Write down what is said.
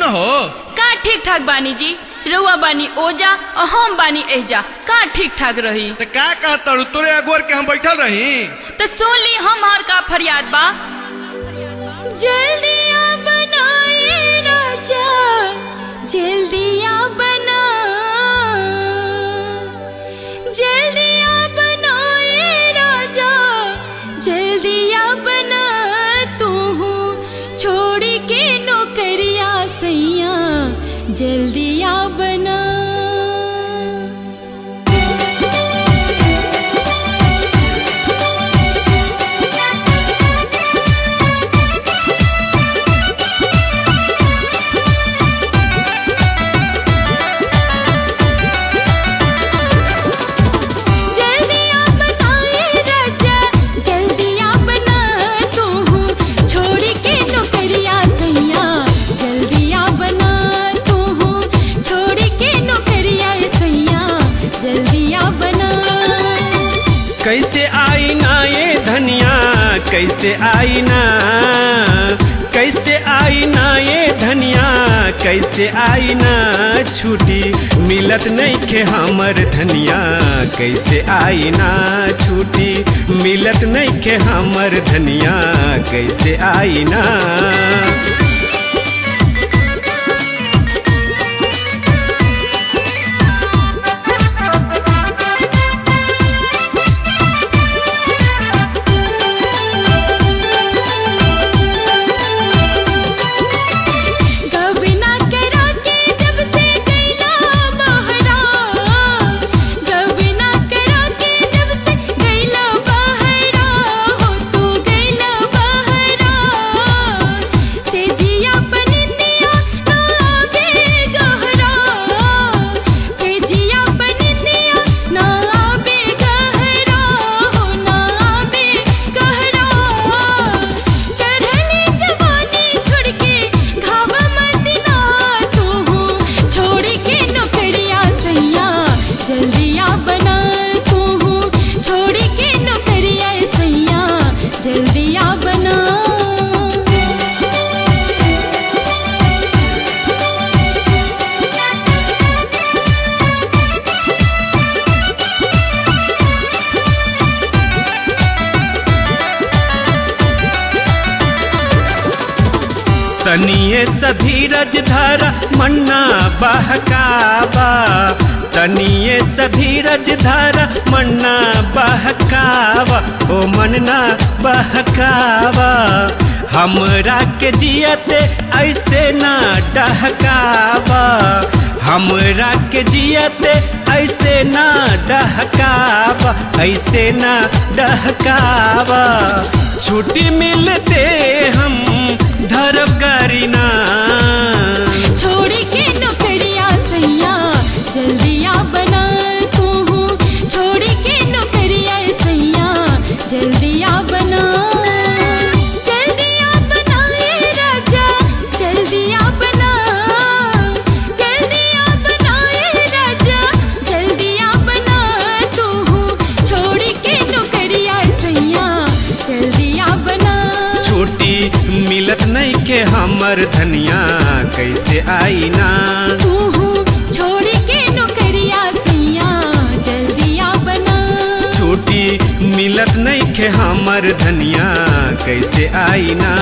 न हो का ठीक ठाक बानी जी। रउआ बानी ओजा और हम बानी एजा, का ठीक ठाक रही। तो का कहता तोरे अगोर के हम बैठल रही। तो सुन ली हमार का फरियाद बा। जल्दिया बनाए राजा, जल्दिया बना, जल्दिया बनाए राजा, जल्दिया बना। तू छोड़ के नौकरिया सैया, जल्दिया बना। कैसे आई ना ये धनिया, कैसे आई ना, कैसे आई ना ये धनिया, कैसे आई ना। छुट्टी मिलत नहीं के हमर धनिया, कैसे आई ना। छुट्टी मिलत नहीं के हमर धनिया, कैसे आई ना। जल्दिया बना, तू छोड़ के नौकरिया सैया, जल्दिया बना। तनिए सधीरज धरा मन्ना बहकावा, तनिए सधीरज धरा मन्ना बहकावा, ओ मन्ना बहकावा। हमरा के जियते ऐसे ना डहकावा, हमरा के जियते ऐसे ना डहकावा, ऐसे ना डहकावा। छुट्टी मिलते हम धरब गारी ना, छोड़ के नौकरिया सैया, जल्दिया बना। तू छोड़ के नौकरिया सैया, जल्दिया बना। जल्दिया बनाए राजा, जल्दिया बना, जल्दिया बनाए राजा, जल्दिया बना। तू छोड़ के नौकरिया सैया, जल्दिया बना। छुट्टी मिलत नहीं के हमर धनिया, कैसे आई ना। तू छोड़ के नौकरिया सैया, जल्दिया बना। छुट्टी मिलत नहीं के हमर धनिया, कैसे आई ना।